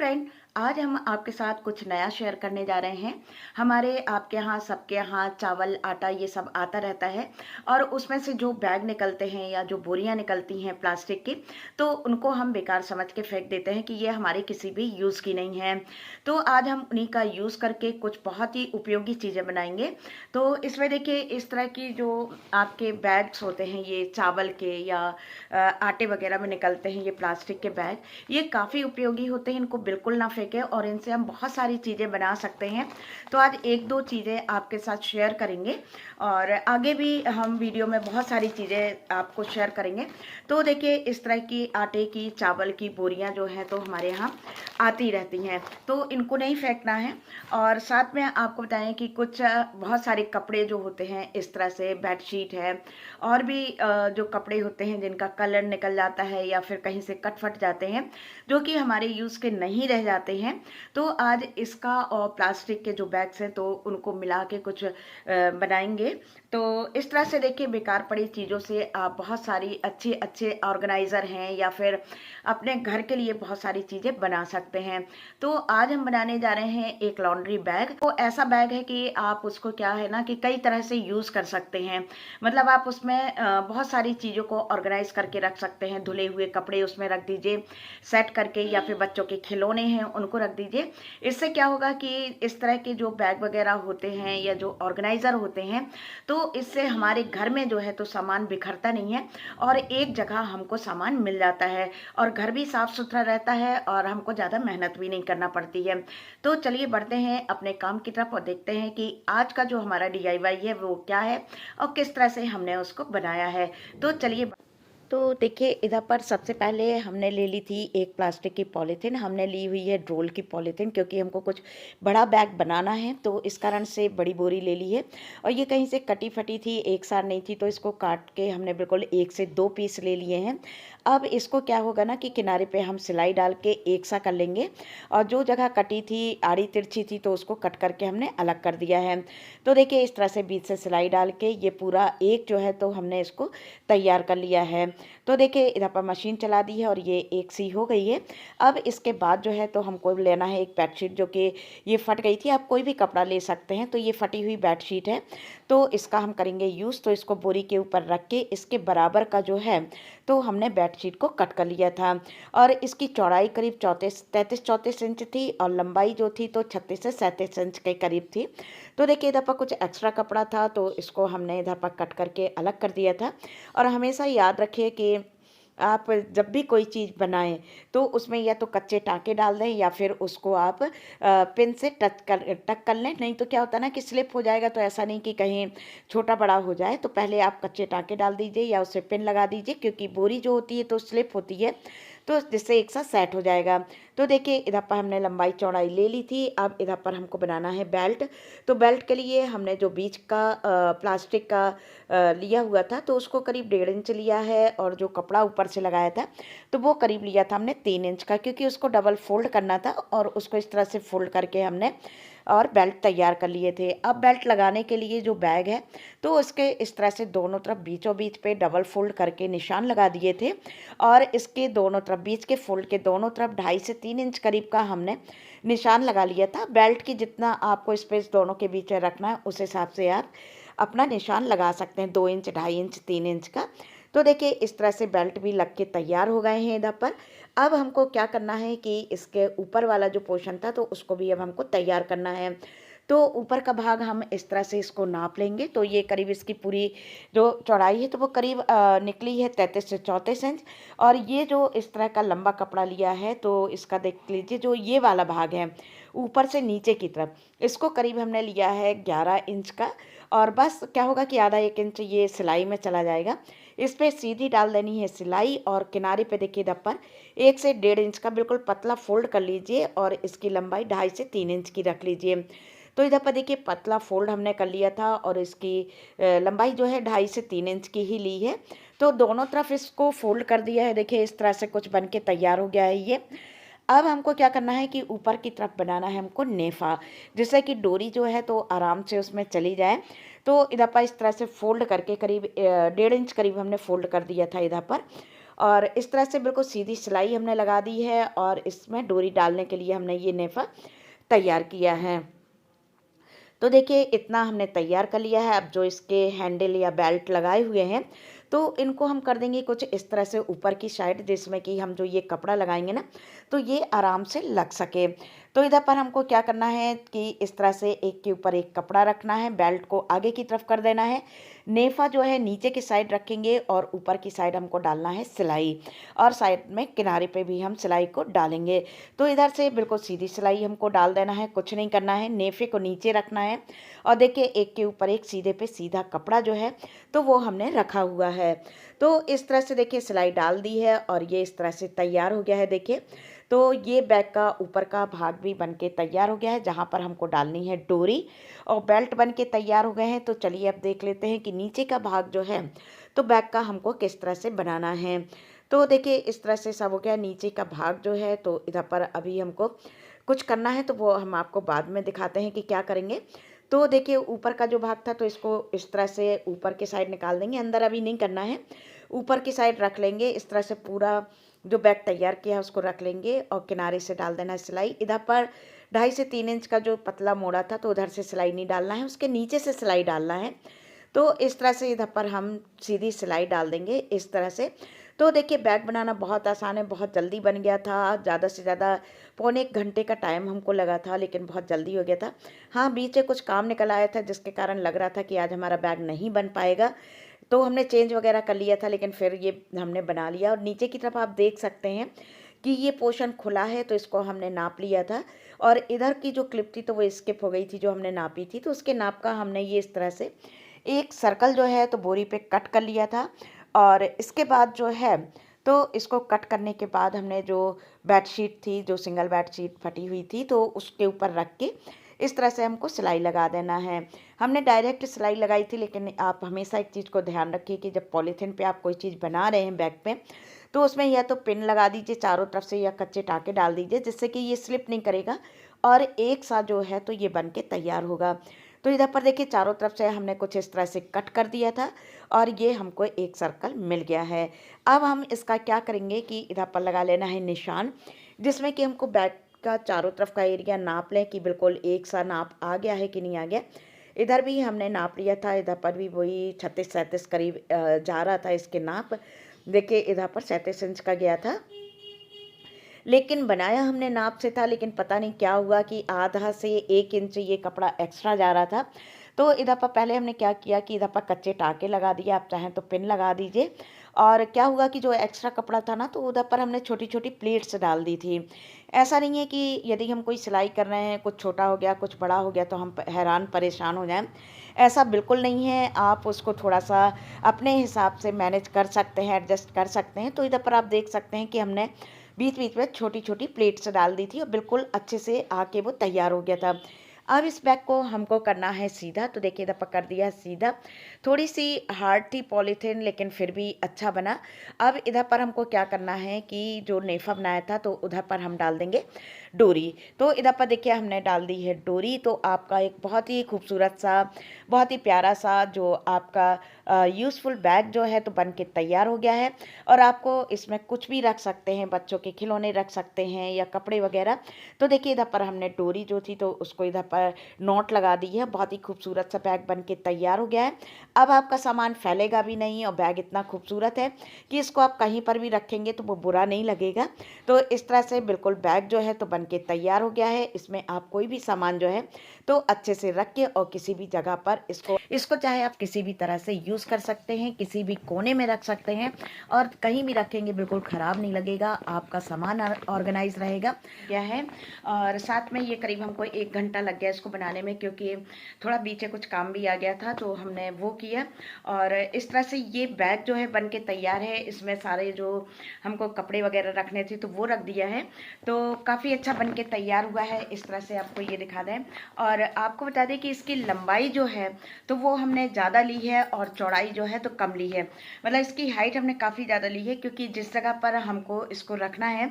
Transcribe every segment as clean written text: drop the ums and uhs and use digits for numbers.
Friend, आज हम आपके साथ कुछ नया शेयर करने जा रहे हैं। हमारे आपके यहाँ सबके यहाँ चावल आटा ये सब आता रहता है और उसमें से जो बैग निकलते हैं या जो बोरियां निकलती हैं प्लास्टिक की, तो उनको हम बेकार समझ के फेंक देते हैं कि ये हमारे किसी भी यूज़ की नहीं है। तो आज हम उन्हीं का यूज़ करके कुछ बहुत ही उपयोगी चीज़ें बनाएंगे। तो इसमें देखिए, इस तरह की जो आपके बैग्स होते हैं, ये चावल के या आटे वगैरह में निकलते हैं, ये प्लास्टिक के बैग, ये काफ़ी उपयोगी होते हैं। इनको बिल्कुल ना फेंकें और इनसे हम बहुत सारी चीज़ें बना सकते हैं। तो आज एक दो चीज़ें आपके साथ शेयर करेंगे और आगे भी हम वीडियो में बहुत सारी चीज़ें आपको शेयर करेंगे। तो देखिए, इस तरह की आटे की चावल की बोरियां जो हैं तो हमारे यहाँ आती रहती हैं, तो इनको नहीं फेंकना है। और साथ में आपको बताएं कि कुछ बहुत सारे कपड़े जो होते हैं, इस तरह से बेडशीट है और भी जो कपड़े होते हैं जिनका कलर निकल जाता है या फिर कहीं से कट फट जाते हैं, जो कि हमारे यूज़ के नहीं रह जाते हैं, तो आज इसका और प्लास्टिक के जो बैग्स हैं तो उनको मिला के कुछ बनाएंगे। तो इस तरह से देखिए, बेकार पड़ी चीज़ों से आप बहुत सारी अच्छे अच्छे ऑर्गेनाइज़र हैं या फिर अपने घर के लिए बहुत सारी चीज़ें बना सकते हैं। तो आज हम बनाने जा रहे हैं एक लॉन्ड्री बैग। वो ऐसा बैग है कि आप उसको क्या है ना कि कई तरह से यूज़ कर सकते हैं। मतलब आप उसमें बहुत सारी चीज़ों को ऑर्गेनाइज करके रख सकते हैं। धुले हुए कपड़े उसमें रख दीजिए सेट करके, या फिर बच्चों के खिलौने हैं उनको रख दीजिए। इससे क्या होगा कि इस तरह के जो बैग वगैरह होते हैं या जो ऑर्गेनाइज़र होते हैं, तो इससे हमारे घर में जो है तो सामान बिखरता नहीं है और एक जगह हमको सामान मिल जाता है और घर भी साफ सुथरा रहता है और हमको ज़्यादा मेहनत भी नहीं करना पड़ती है। तो चलिए बढ़ते हैं अपने काम की तरफ और देखते हैं कि आज का जो हमारा DIY है वो क्या है और किस तरह से हमने उसको बनाया है। तो चलिए, तो देखिए, इधर पर सबसे पहले हमने ले ली थी एक प्लास्टिक की पॉलीथीन। हमने ली हुई है रोल की पॉलीथीन, क्योंकि हमको कुछ बड़ा बैग बनाना है तो इस कारण से बड़ी बोरी ले ली है। और ये कहीं से कटी फटी थी, एक सार नहीं थी, तो इसको काट के हमने बिल्कुल 1 से 2 पीस ले लिए हैं। अब इसको क्या होगा ना कि किनारे पे हम सिलाई डाल के एक सा कर लेंगे और जो जगह कटी थी, आड़ी तिरछी थी, तो उसको कट करके हमने अलग कर दिया है। तो देखिए, इस तरह से बीच से सिलाई डाल के ये पूरा एक जो है तो हमने इसको तैयार कर लिया है। तो देखिए, इधर पर मशीन चला दी है और ये एक सी हो गई है। अब इसके बाद जो है तो हमको लेना है एक बेडशीट, जो कि ये फट गई थी। आप कोई भी कपड़ा ले सकते हैं। तो ये फटी हुई बेडशीट है, तो इसका हम करेंगे यूज़। तो इसको बोरी के ऊपर रख के इसके बराबर का जो है तो हमने बेडशीट को कट कर लिया था। और इसकी चौड़ाई करीब 34-34 इंच थी और लंबाई जो थी तो 36 से 37 इंच के करीब थी। तो देखिए, इधर पर कुछ एक्स्ट्रा कपड़ा था तो इसको हमने इधर पर कट करके अलग कर दिया था। और हमेशा याद रखिए कि आप जब भी कोई चीज़ बनाएं तो उसमें या तो कच्चे टाँके डाल दें या फिर उसको आप पिन से टक कर लें। नहीं तो क्या होता है ना कि स्लिप हो जाएगा। तो ऐसा नहीं कि कहीं छोटा बड़ा हो जाए, तो पहले आप कच्चे टाँके डाल दीजिए या उसे पिन लगा दीजिए, क्योंकि बोरी जो होती है तो स्लिप होती है, तो जिससे एक साथ सेट हो जाएगा। तो देखिए, इधर पर हमने लंबाई चौड़ाई ले ली थी। अब इधर पर हमको बनाना है बेल्ट। तो बेल्ट के लिए हमने जो बीच का प्लास्टिक का लिया हुआ था तो उसको करीब 1.5 इंच लिया है और जो कपड़ा ऊपर से लगाया था तो वो करीब लिया था हमने 3 इंच का, क्योंकि उसको डबल फोल्ड करना था और उसको इस तरह से फोल्ड करके हमने और बेल्ट तैयार कर लिए थे। अब बेल्ट लगाने के लिए जो बैग है तो उसके इस तरह से दोनों तरफ बीचों बीच पे डबल फोल्ड करके निशान लगा दिए थे और इसके दोनों तरफ, बीच के फोल्ड के दोनों तरफ 2.5 से 3 इंच करीब का हमने निशान लगा लिया था। बेल्ट की जितना आपको स्पेस दोनों के बीच में रखना है उस हिसाब से आप अपना निशान लगा सकते हैं, 2 इंच, 2.5 इंच, 3 इंच का। तो देखिए, इस तरह से बेल्ट भी लग के तैयार हो गए हैं इधर पर। अब हमको क्या करना है कि इसके ऊपर वाला जो पोर्शन था तो उसको भी अब हमको तैयार करना है। तो ऊपर का भाग हम इस तरह से इसको नाप लेंगे। तो ये करीब इसकी पूरी जो चौड़ाई है तो वो करीब निकली है 33 से 34 इंच। और ये जो इस तरह का लंबा कपड़ा लिया है तो इसका देख लीजिए, जो ये वाला भाग है ऊपर से नीचे की तरफ, इसको करीब हमने लिया है 11 इंच का। और बस क्या होगा कि आधा 1 इंच ये सिलाई में चला जाएगा। इस पर सीधी डाल देनी है सिलाई और किनारे पे देखिए इधर पर 1 से 1.5 इंच का बिल्कुल पतला फोल्ड कर लीजिए और इसकी लंबाई 2.5 से 3 इंच की रख लीजिए। तो इधर पर देखिए, पतला फोल्ड हमने कर लिया था और इसकी लंबाई जो है 2.5 से 3 इंच की ही ली है। तो दोनों तरफ इसको फोल्ड कर दिया है। देखिए, इस तरह से कुछ बन के तैयार हो गया है ये। अब हमको क्या करना है कि ऊपर की तरफ बनाना है हमको नेफा, जिससे कि डोरी जो है तो आराम से उसमें चली जाए। तो इधर पर इस तरह से फोल्ड करके करीब 1.5 इंच करीब हमने फोल्ड कर दिया था इधर पर। और इस तरह से बिल्कुल सीधी सिलाई हमने लगा दी है और इसमें डोरी डालने के लिए हमने ये नेफा तैयार किया है। तो देखिए इतना हमने तैयार कर लिया है। अब जो इसके हैंडल या बेल्ट लगाए हुए हैं तो इनको हम कर देंगे कुछ इस तरह से ऊपर की साइड, जिसमें कि हम जो ये कपड़ा लगाएंगे ना तो ये आराम से लग सके। तो इधर पर हमको क्या करना है कि इस तरह से एक के ऊपर एक कपड़ा रखना है, बेल्ट को आगे की तरफ कर देना है, नेफा जो है नीचे की साइड रखेंगे और ऊपर की साइड हमको डालना है सिलाई, और साइड में किनारे पे भी हम सिलाई को डालेंगे। तो इधर से बिल्कुल सीधी सिलाई हमको डाल देना है, कुछ नहीं करना है, नेफे को नीचे रखना है और देखिए एक के ऊपर एक सीधे पे सीधा कपड़ा जो है तो वो हमने रखा हुआ है। तो इस तरह से देखिए सिलाई डाल दी है और ये इस तरह से तैयार हो गया है। देखिए तो ये बैग का ऊपर का भाग भी बन के तैयार हो गया है, जहाँ पर हमको डालनी है डोरी, और बेल्ट बन के तैयार हो गए हैं। तो चलिए अब देख लेते हैं कि नीचे का भाग जो है तो बैग का हमको किस तरह से बनाना है। तो देखिए इस तरह से सब हो गया नीचे का भाग जो है। तो इधर पर अभी हमको कुछ करना है तो वो हम आपको बाद में दिखाते हैं कि क्या करेंगे। तो देखिए ऊपर का जो भाग था तो इसको इस तरह से ऊपर की साइड निकाल देंगे, अंदर अभी नहीं करना है, ऊपर की साइड रख लेंगे। इस तरह से पूरा जो बैग तैयार किया है उसको रख लेंगे और किनारे से डाल देना है सिलाई। इधर पर 2.5 से 3 इंच का जो पतला मोड़ा था तो उधर से सिलाई नहीं डालना है, उसके नीचे से सिलाई डालना है। तो इस तरह से इधर पर हम सीधी सिलाई डाल देंगे इस तरह से। तो देखिए बैग बनाना बहुत आसान है, बहुत जल्दी बन गया था, ज़्यादा से ज़्यादा पौने 1 घंटे का टाइम हमको लगा था, लेकिन बहुत जल्दी हो गया था। हाँ, बीच में कुछ काम निकल आया था जिसके कारण लग रहा था कि आज हमारा बैग नहीं बन पाएगा, तो हमने चेंज वगैरह कर लिया था, लेकिन फिर ये हमने बना लिया। और नीचे की तरफ आप देख सकते हैं कि ये पोर्शन खुला है, तो इसको हमने नाप लिया था और इधर की जो क्लिप थी तो वो स्किप हो गई थी जो हमने नापी थी। तो उसके नाप का हमने ये इस तरह से एक सर्कल जो है तो बोरी पे कट कर लिया था। और इसके बाद जो है तो इसको कट करने के बाद हमने जो बेडशीट थी, जो सिंगल बेडशीट फटी हुई थी, तो उसके ऊपर रख के इस तरह से हमको सिलाई लगा देना है। हमने डायरेक्ट सिलाई लगाई थी, लेकिन आप हमेशा एक चीज़ को ध्यान रखिए कि जब पॉलीथीन पे आप कोई चीज़ बना रहे हैं बैग पे, तो उसमें या तो पिन लगा दीजिए चारों तरफ से या कच्चे टाँके डाल दीजिए, जिससे कि ये स्लिप नहीं करेगा और एक साथ जो है तो ये बन के तैयार होगा। तो इधर पर देखिए चारों तरफ से हमने कुछ इस तरह से कट कर दिया था और ये हमको एक सर्कल मिल गया है। अब हम इसका क्या करेंगे कि इधर पर लगा लेना है निशान, जिसमें कि हमको बैग का चारों तरफ का एरिया नाप लें कि बिल्कुल एक सा नाप आ गया है कि नहीं आ गया। इधर भी हमने नाप लिया था, इधर पर भी वही 36-37 करीब जा रहा था इसके नाप। देखिए इधर पर 37 इंच का गया था, लेकिन बनाया हमने नाप से था, लेकिन पता नहीं क्या हुआ कि आधा से 1 इंच ये कपड़ा एक्स्ट्रा जा रहा था। तो इधर पर पहले हमने क्या किया कि इधर पर कच्चे टाँके लगा दिए, आप चाहें तो पिन लगा दीजिए। और क्या हुआ कि जो एक्स्ट्रा कपड़ा था ना तो उधर पर हमने छोटी छोटी प्लेट्स डाल दी थी। ऐसा नहीं है कि यदि हम कोई सिलाई कर रहे हैं, कुछ छोटा हो गया कुछ बड़ा हो गया तो हम हैरान परेशान हो जाएं, ऐसा बिल्कुल नहीं है। आप उसको थोड़ा सा अपने हिसाब से मैनेज कर सकते हैं, एडजस्ट कर सकते हैं। तो इधर पर आप देख सकते हैं कि हमने बीच बीच में छोटी छोटी प्लेट्स डाल दी थी और बिल्कुल अच्छे से आके वो तैयार हो गया था। अब इस बैग को हमको करना है सीधा। तो देखिए इधर पकड़ दिया सीधा, थोड़ी सी हार्ड थी पॉलीथीन लेकिन फिर भी अच्छा बना। अब इधर पर हमको क्या करना है कि जो नेफा बनाया था तो उधर पर हम डाल देंगे डोरी। तो इधर पर देखिए हमने डाल दी है डोरी। तो आपका एक बहुत ही खूबसूरत सा, बहुत ही प्यारा सा जो आपका यूज़फुल बैग जो है तो बन के तैयार हो गया है। और आपको इसमें कुछ भी रख सकते हैं, बच्चों के खिलौने रख सकते हैं या कपड़े वगैरह। तो देखिए इधर पर हमने डोरी जो थी तो उसको इधर पर नॉट लगा दी है। बहुत ही खूबसूरत सा बैग बन के तैयार हो गया है। अब आपका सामान फैलेगा भी नहीं और बैग इतना खूबसूरत है कि इसको आप कहीं पर भी रखेंगे तो वो बुरा नहीं लगेगा। तो इस तरह से बिल्कुल बैग जो है तो बन के तैयार हो गया है। इसमें आप कोई भी सामान जो है तो अच्छे से रख के और किसी भी जगह पर इसको चाहे आप किसी भी तरह से यूज़ कर सकते हैं, किसी भी कोने में रख सकते हैं और कहीं भी रखेंगे बिल्कुल ख़राब नहीं लगेगा, आपका सामान ऑर्गेनाइज रहेगा। क्या है, और साथ में ये करीब हमको 1 घंटा लग गया इसको बनाने में, क्योंकि थोड़ा बीच कुछ काम भी आ गया था तो हमने वो किया। और इस तरह से ये बैग जो है बन के तैयार है। इसमें सारे जो हमको कपड़े वगैरह रखने थे तो वो रख दिया है। तो काफ़ी अच्छा बन के तैयार हुआ है। इस तरह से आपको ये दिखा दें और आपको बता दें कि इसकी लंबाई जो है तो वो हमने ज़्यादा ली है और चौड़ाई जो है तो कम ली है। मतलब इसकी हाइट हमने काफ़ी ज़्यादा ली है, क्योंकि जिस जगह पर हमको इसको रखना है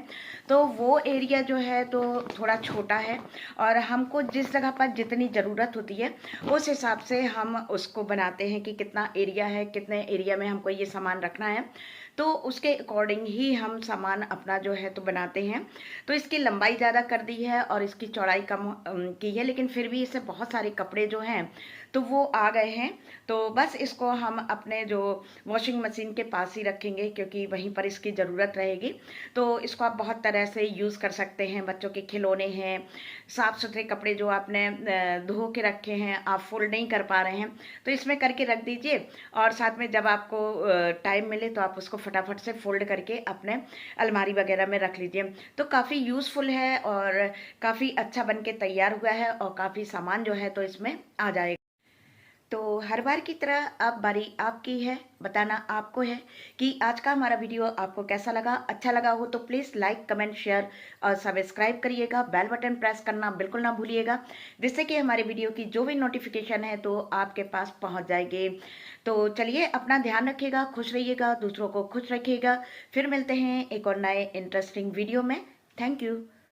तो वो एरिया जो है तो थोड़ा छोटा है और हमको जिस जगह पर जितनी ज़रूरत होती है उस हिसाब से हम उसको बनाते हैं कि कितना एरिया है, कितने एरिया में हमको ये सामान रखना है। तो उसके अकॉर्डिंग ही हम सामान अपना जो है तो बनाते हैं। तो इसकी लंबाई ज़्यादा कर दी है और इसकी चौड़ाई कम की है, लेकिन फिर भी इससे बहुत सारे कपड़े जो हैं तो वो आ गए हैं। तो बस इसको हम अपने जो वॉशिंग मशीन के पास ही रखेंगे, क्योंकि वहीं पर इसकी ज़रूरत रहेगी। तो इसको आप बहुत तरह से यूज़ कर सकते हैं। बच्चों के खिलौने हैं, साफ़ सुथरे कपड़े जो आपने धो के रखे हैं, आप फोल्ड नहीं कर पा रहे हैं, तो इसमें करके रख दीजिए। और साथ में जब आपको टाइम मिले तो आप उसको फटाफट से फोल्ड करके अपने अलमारी वगैरह में रख लीजिए। तो काफ़ी यूज़फुल है और काफ़ी अच्छा बन के तैयार हुआ है और काफ़ी सामान जो है तो इसमें आ जाएगा। तो हर बार की तरह अब बारी आपकी है, बताना आपको है कि आज का हमारा वीडियो आपको कैसा लगा। अच्छा लगा हो तो प्लीज़ लाइक, कमेंट, शेयर और सब्सक्राइब करिएगा। बेल बटन प्रेस करना बिल्कुल ना भूलिएगा, जिससे कि हमारे वीडियो की जो भी नोटिफिकेशन है तो आपके पास पहुंच जाएगी। तो चलिए, अपना ध्यान रखिएगा, खुश रहिएगा, दूसरों को खुश रखिएगा। फिर मिलते हैं एक और नए इंटरेस्टिंग वीडियो में। Thank you.